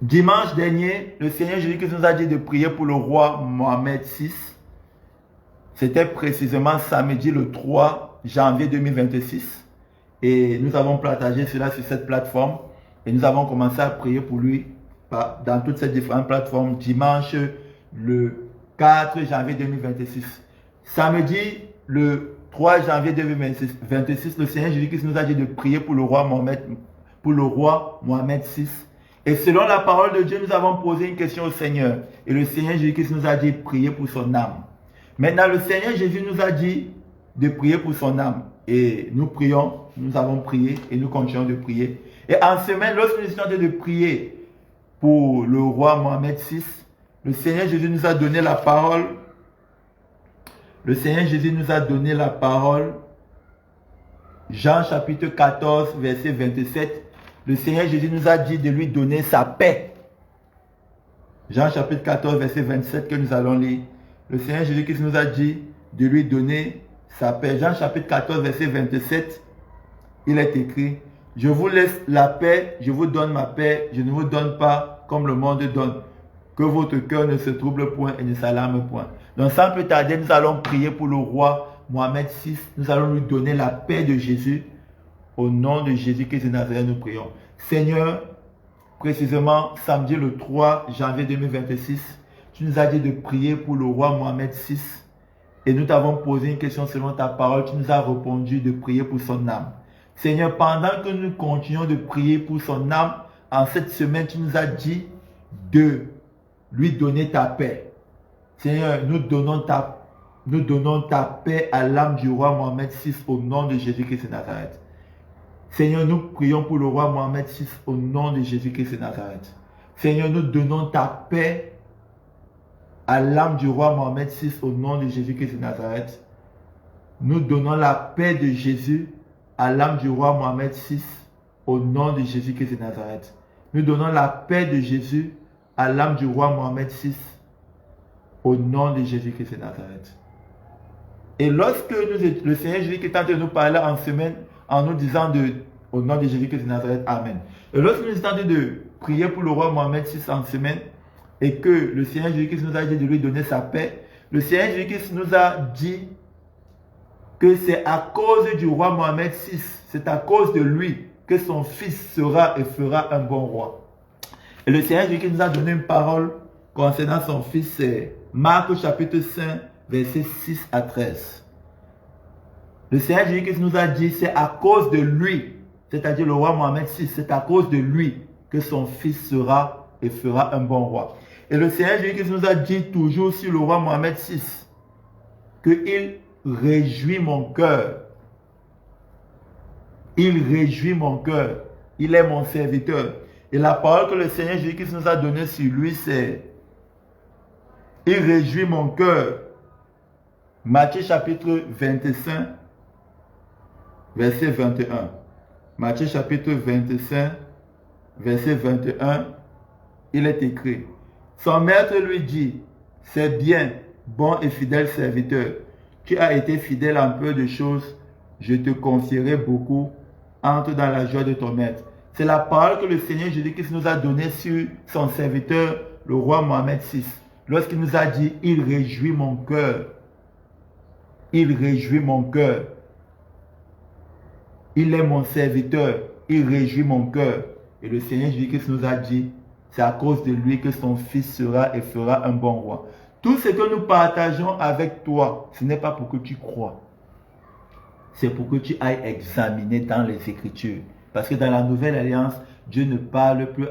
Dimanche dernier, le Seigneur Jésus-Christ nous a dit de prier pour le roi Mohamed VI. C'était précisément samedi le 3 janvier 2026. Et nous avons partagé cela sur cette plateforme. Et nous avons commencé à prier pour lui dans toutes ces différentes plateformes dimanche le 4 janvier 2026. Samedi le 3 janvier 2026, le Seigneur Jésus-Christ nous a dit de prier pour le roi Mohamed VI. Et selon la parole de Dieu, nous avons posé une question au Seigneur. Et le Seigneur Jésus-Christ nous a dit de prier pour son âme. Maintenant, le Seigneur Jésus nous a dit de prier pour son âme. Et nous prions, nous avons prié et nous continuons de prier. Et en semaine, lorsque nous étions en train de prier pour le roi Mohamed VI, le Seigneur Jésus nous a donné la parole. Le Seigneur Jésus nous a donné la parole. Jean chapitre 14, verset 27. Le Seigneur Jésus nous a dit de lui donner sa paix. Jean chapitre 14, verset 27 que nous allons lire. Le Seigneur Jésus-Christ nous a dit de lui donner sa paix. Jean chapitre 14, verset 27. Il est écrit: je vous laisse la paix, je vous donne ma paix, je ne vous donne pas comme le monde donne. Que votre cœur ne se trouble point et ne s'alarme point. Donc sans plus tarder, nous allons prier pour le roi Mohamed VI. Nous allons lui donner la paix de Jésus. Au nom de Jésus-Christ de Nazareth, nous prions. Seigneur, précisément samedi le 3 janvier 2026, tu nous as dit de prier pour le roi Mohamed VI. Et nous t'avons posé une question selon ta parole. Tu nous as répondu de prier pour son âme. Seigneur, pendant que nous continuons de prier pour son âme, en cette semaine, tu nous as dit de lui donner ta paix. Seigneur, nous donnons ta paix à l'âme du roi Mohamed VI au nom de Jésus-Christ de Nazareth. Seigneur, nous prions pour le roi Mohamed VI au nom de Jésus-Christ de Nazareth. Seigneur, nous donnons ta paix à l'âme du roi Mohamed VI au nom de Jésus-Christ de Nazareth. Nous donnons la paix de Jésus à l'âme du roi Mohamed VI au nom de Jésus-Christ de Nazareth. Nous donnons la paix de Jésus à l'âme du roi Mohamed VI au nom de Jésus-Christ de Nazareth. Et lorsque le Seigneur Jésus qui est en train de nous parler en semaine, en nous disant au nom de Jésus-Christ de Nazareth, Amen. Et lorsque nous sommes en train de prier pour le roi Mohamed VI en semaine, et que le Seigneur Jésus-Christ nous a dit de lui donner sa paix, le Seigneur Jésus-Christ nous a dit que c'est à cause du roi Mohamed VI, c'est à cause de lui que son fils sera et fera un bon roi. Et le Seigneur Jésus-Christ nous a donné une parole concernant son fils, c'est Marc chapitre 5, versets 6 à 13. Le Seigneur Jésus-Christ nous a dit, c'est à cause de lui, c'est-à-dire le roi Mohamed VI, c'est à cause de lui que son fils sera et fera un bon roi. Et le Seigneur Jésus-Christ nous a dit toujours sur le roi Mohamed VI, qu'il réjouit mon cœur. Il réjouit mon cœur. Il est mon serviteur. Et la parole que le Seigneur Jésus-Christ nous a donnée sur lui, c'est « Il réjouit mon cœur ». Matthieu chapitre 25, verset 21. Matthieu chapitre 25, verset 21, il est écrit « Son maître lui dit, c'est bien, bon et fidèle serviteur. Tu as été fidèle en peu de choses, je te confierai beaucoup. Entre dans la joie de ton maître. » C'est la parole que le Seigneur Jésus-Christ nous a donnée sur son serviteur, le roi Mohamed VI. Lorsqu'il nous a dit, il réjouit mon cœur. Il réjouit mon cœur. Il est mon serviteur. Il réjouit mon cœur. Et le Seigneur Jésus-Christ nous a dit, c'est à cause de lui que son fils sera et fera un bon roi. Tout ce que nous partageons avec toi, ce n'est pas pour que tu crois. C'est pour que tu ailles examiner dans les Écritures. Parce que dans la Nouvelle Alliance, Dieu ne parle plus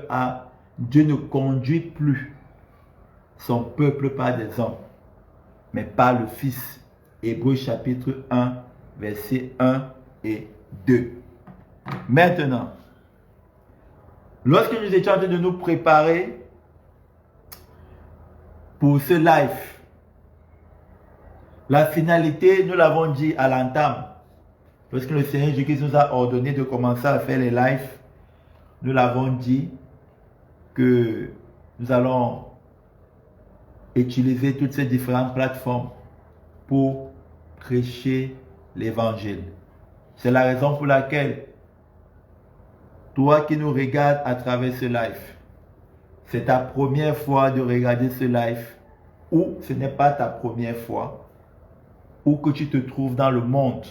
Dieu ne conduit plus son peuple par des hommes, mais par le Fils. Hébreux chapitre 1, versets 1 et 2. Maintenant, lorsque nous étions en train de nous préparer pour ce live, la finalité, nous l'avons dit à l'entame, lorsque le Seigneur Jésus-Christ nous a ordonné de commencer à faire les lives, nous l'avons dit que nous allons utiliser toutes ces différentes plateformes pour prêcher l'évangile. C'est la raison pour laquelle toi qui nous regardes à travers ce live, c'est ta première fois de regarder ce live, ou ce n'est pas ta première fois, ou que tu te trouves dans le monde,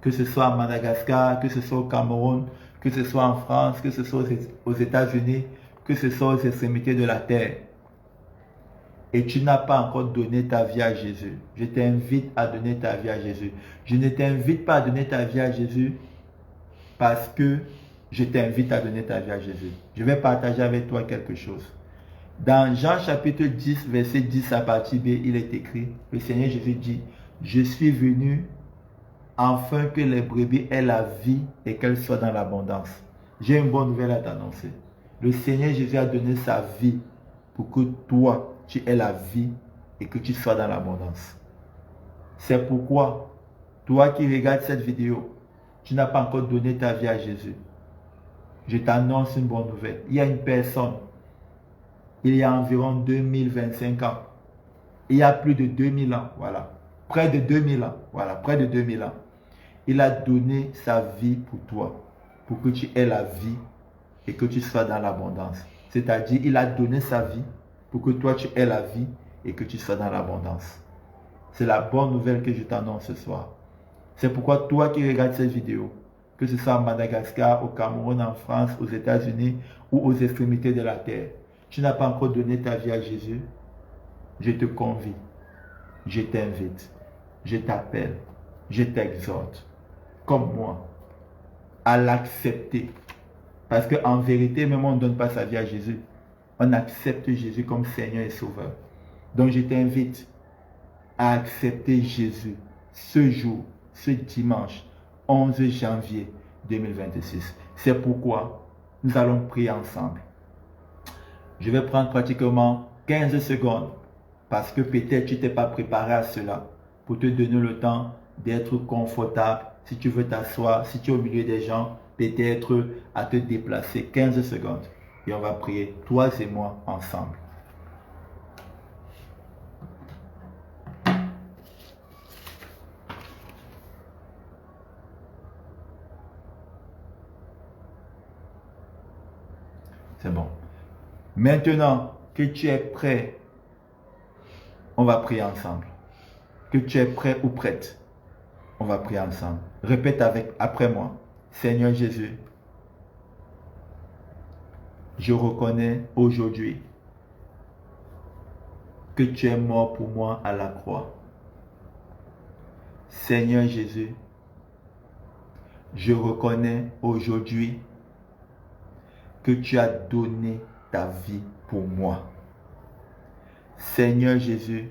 que ce soit à Madagascar, que ce soit au Cameroun, que ce soit en France, que ce soit aux États-Unis, que ce soit aux extrémités de la terre. Et tu n'as pas encore donné ta vie à Jésus. Je t'invite à donner ta vie à Jésus. Je ne t'invite pas à donner ta vie à Jésus parce que je t'invite à donner ta vie à Jésus. Je vais partager avec toi quelque chose. Dans Jean chapitre 10, verset 10 à partir B, il est écrit, le Seigneur Jésus dit, « Je suis venu afin que les brebis aient la vie et qu'elles soient dans l'abondance. » J'ai une bonne nouvelle à t'annoncer. Le Seigneur Jésus a donné sa vie pour que toi, tu aies la vie et que tu sois dans l'abondance. C'est pourquoi, toi qui regardes cette vidéo, tu n'as pas encore donné ta vie à Jésus. Je t'annonce une bonne nouvelle. Il y a une personne, il y a environ 2025 ans, il y a plus de 2000 ans, voilà, près de 2000 ans, voilà, près de 2000 ans, il a donné sa vie pour toi, pour que tu aies la vie et que tu sois dans l'abondance. C'est-à-dire, il a donné sa vie pour que toi tu aies la vie et que tu sois dans l'abondance. C'est la bonne nouvelle que je t'annonce ce soir. C'est pourquoi toi qui regardes cette vidéo, que ce soit à Madagascar, au Cameroun, en France, aux États-Unis ou aux extrémités de la terre, tu n'as pas encore donné ta vie à Jésus, je te convie, je t'invite, je t'appelle, je t'exhorte, comme moi, à l'accepter. Parce qu'en vérité, même on ne donne pas sa vie à Jésus. On accepte Jésus comme Seigneur et Sauveur. Donc je t'invite à accepter Jésus ce jour, ce dimanche, 11 janvier 2026. C'est pourquoi nous allons prier ensemble. Je vais prendre pratiquement 15 secondes parce que peut-être tu ne t'es pas préparé à cela pour te donner le temps d'être confortable. Si tu veux t'asseoir, si tu es au milieu des gens, peut-être à te déplacer 15 secondes. Et on va prier, toi et moi, ensemble. C'est bon. Maintenant que tu es prêt, on va prier ensemble. Que tu es prêt ou prête, on va prier ensemble. Répète après moi. Seigneur Jésus, je reconnais aujourd'hui que tu es mort pour moi à la croix. Seigneur Jésus, je reconnais aujourd'hui que tu as donné ta vie pour moi. Seigneur Jésus,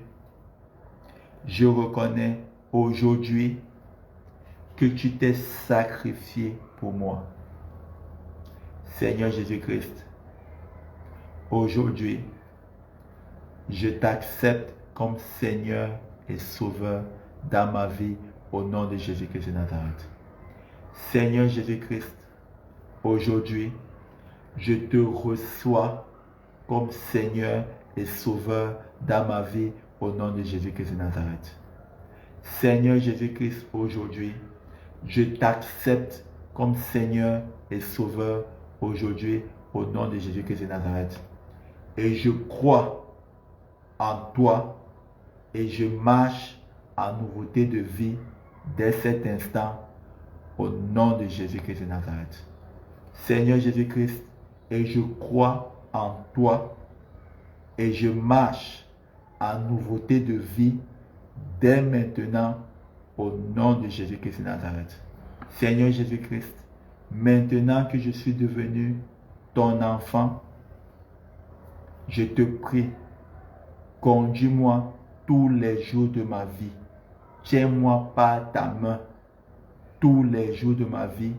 je reconnais aujourd'hui que tu t'es sacrifié pour moi. Seigneur Jésus-Christ, aujourd'hui, je t'accepte comme Seigneur et Sauveur dans ma vie au nom de Jésus-Christ de Nazareth. Seigneur Jésus-Christ, aujourd'hui, je te reçois comme Seigneur et Sauveur dans ma vie au nom de Jésus-Christ de Nazareth. Seigneur Jésus-Christ, aujourd'hui, je t'accepte comme Seigneur et Sauveur aujourd'hui au nom de Jésus-Christ de Nazareth. Et je crois en toi et je marche en nouveauté de vie dès cet instant au nom de Jésus-Christ de Nazareth. Seigneur Jésus-Christ, et je crois en toi et je marche en nouveauté de vie dès maintenant au nom de Jésus-Christ de Nazareth. Seigneur Jésus-Christ, maintenant que je suis devenu ton enfant, je te prie, conduis-moi tous les jours de ma vie. Tiens-moi par ta main tous les jours de ma vie,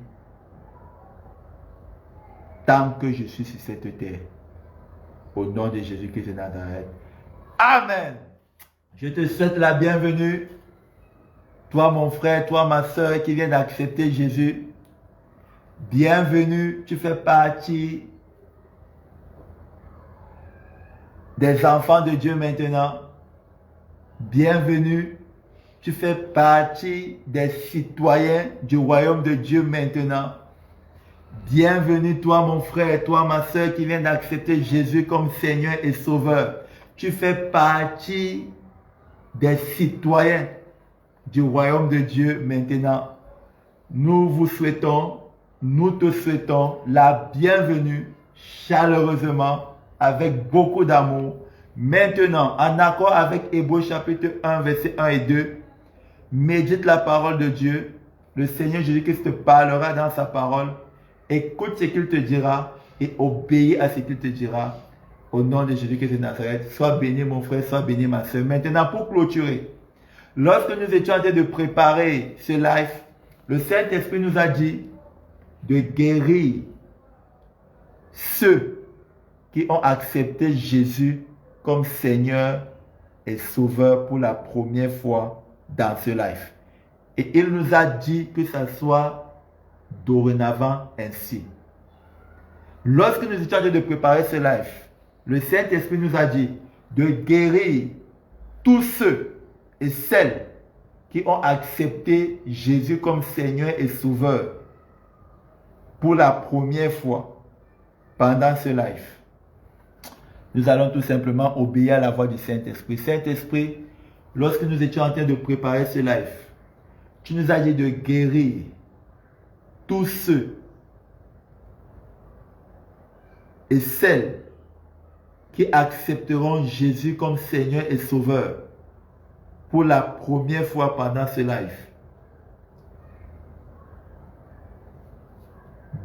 tant que je suis sur cette terre. Au nom de Jésus-Christ de Nazareth. Amen. Je te souhaite la bienvenue. Toi mon frère, toi ma soeur qui vient d'accepter Jésus. Bienvenue, tu fais partie des enfants de Dieu maintenant. Bienvenue, tu fais partie des citoyens du royaume de Dieu maintenant. Bienvenue toi mon frère, toi ma soeur qui vient d'accepter Jésus comme Seigneur et Sauveur. Tu fais partie des citoyens du royaume de Dieu maintenant. Nous vous souhaitons, nous te souhaitons la bienvenue chaleureusement avec beaucoup d'amour. Maintenant, en accord avec Hébreux chapitre 1, verset 1 et 2, médite la parole de Dieu. Le Seigneur Jésus-Christ te parlera dans sa parole. Écoute ce qu'il te dira et obéis à ce qu'il te dira. Au nom de Jésus-Christ de Nazareth, sois béni mon frère, sois béni ma soeur. Maintenant, pour clôturer, lorsque nous étions en train de préparer ce live, le Saint-Esprit nous a dit de guérir ceux qui ont accepté Jésus comme Seigneur et Sauveur pour la première fois dans ce live. Et il nous a dit que ça soit dorénavant ainsi. Lorsque nous étions en train de préparer ce live, le Saint-Esprit nous a dit de guérir tous ceux et celles qui ont accepté Jésus comme Seigneur et Sauveur pour la première fois pendant ce live. Nous allons tout simplement obéir à la voix du Saint-Esprit. Saint-Esprit, lorsque nous étions en train de préparer ce live, tu nous as dit de guérir tous ceux et celles qui accepteront Jésus comme Seigneur et Sauveur pour la première fois pendant ce live.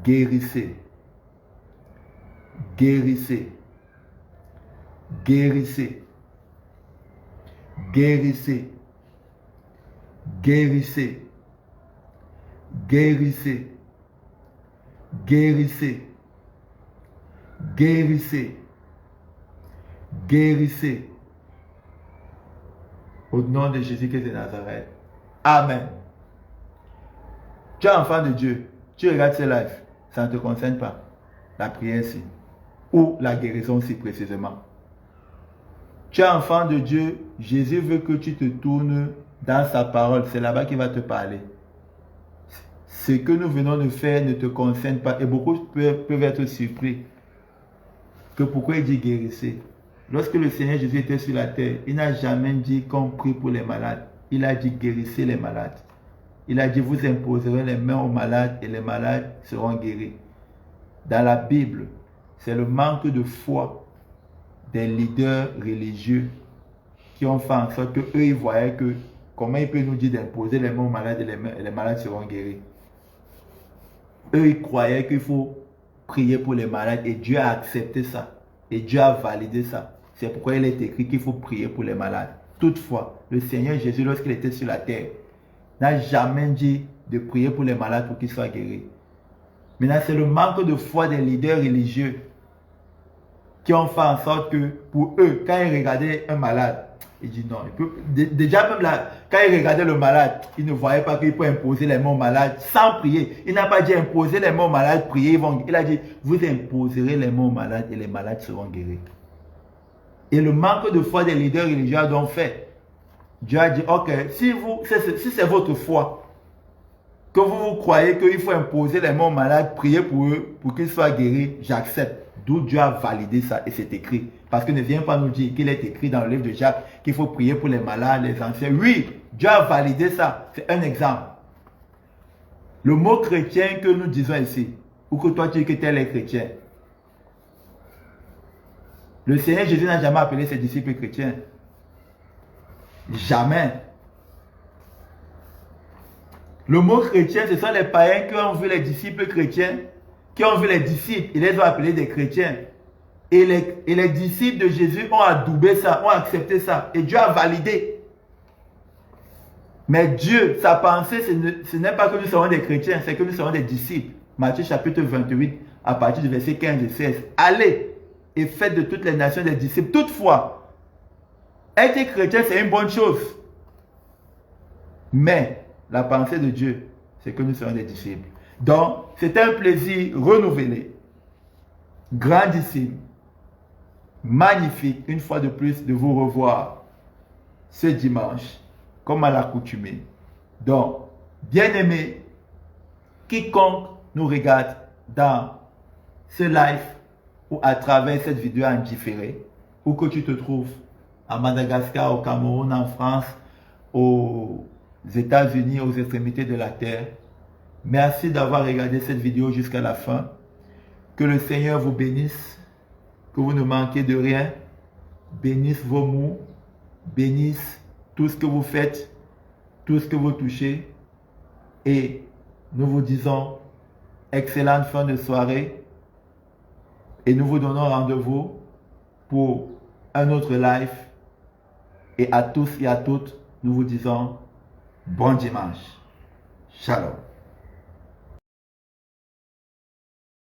Guérissez. Guérissez. Guérissez. Guérissez. Guérissez. Guérissez. Guérissez. Guérissez. Guérissez. Au nom de Jésus-Christ de Nazareth. Amen. Tu es enfant de Dieu. Tu regardes ce live. Ça ne te concerne pas. La prière si. Ou la guérison si précisément. Tu es enfant de Dieu. Jésus veut que tu te tournes dans sa parole. C'est là-bas qu'il va te parler. Ce que nous venons de faire ne te concerne pas. Et beaucoup peuvent être surpris. que pourquoi il dit guérissez. Lorsque le Seigneur Jésus était sur la terre, il n'a jamais dit qu'on prie pour les malades. Il a dit guérissez les malades. Il a dit vous imposerez les mains aux malades et les malades seront guéris. Dans la Bible, c'est le manque de foi des leaders religieux qui ont fait en sorte qu'eux, ils voyaient que comment il peut nous dire d'imposer les mains aux malades et les malades seront guéris. Eux, ils croyaient qu'il faut prier pour les malades et Dieu a accepté ça. Et Dieu a validé ça. C'est pourquoi il est écrit qu'il faut prier pour les malades. Toutefois, le Seigneur Jésus, lorsqu'il était sur la terre, n'a jamais dit de prier pour les malades pour qu'ils soient guéris. Maintenant, c'est le manque de foi des leaders religieux qui ont fait en sorte que pour eux, quand ils regardaient un malade, ils disent non. Déjà même là, quand ils regardaient le malade, ils ne voyaient pas qu'il peut imposer les mains au malade sans prier. Il n'a pas dit imposer les mains au malade, prier. Il a dit, vous imposerez les mains aux malades et les malades seront guéris. Et le manque de foi des leaders religieux a donc fait. Dieu a dit, ok, si c'est votre foi, que vous croyez qu'il faut imposer les mains aux malades, prier pour eux, pour qu'ils soient guéris, j'accepte. D'où Dieu a validé ça et c'est écrit. Parce qu'il ne vient pas nous dire qu'il est écrit dans le livre de Jacques qu'il faut prier pour les malades, les anciens. Oui, Dieu a validé ça. C'est un exemple. Le mot chrétien que nous disons ici, ou que toi tu dis que tel est chrétien, le Seigneur Jésus n'a jamais appelé ses disciples chrétiens. Jamais. Le mot chrétien, ce sont les païens qui ont vu les disciples chrétiens, qui ont vu les disciples, ils les ont appelés des chrétiens. Et les disciples de Jésus ont adoubé ça, ont accepté ça. Et Dieu a validé. Mais Dieu, sa pensée, ce n'est pas que nous serons des chrétiens, c'est que nous serons des disciples. Matthieu chapitre 28, à partir du verset 15 et 16. Allez et faites de toutes les nations des disciples. Toutefois, être chrétien, c'est une bonne chose. Mais la pensée de Dieu, c'est que nous serons des disciples. Donc, c'est un plaisir renouvelé, grandissime, magnifique, une fois de plus, de vous revoir ce dimanche, comme à l'accoutumée. Donc, bien-aimés, quiconque nous regarde dans ce live ou à travers cette vidéo en différé, où que tu te trouves à Madagascar, au Cameroun, en France, aux États-Unis, aux extrémités de la terre, merci d'avoir regardé cette vidéo jusqu'à la fin. Que le Seigneur vous bénisse, que vous ne manquez de rien, bénisse vos mots, bénisse tout ce que vous faites, tout ce que vous touchez. Et nous vous disons excellente fin de soirée et nous vous donnons rendez-vous pour un autre live. Et à tous et à toutes, nous vous disons bon dimanche. Shalom.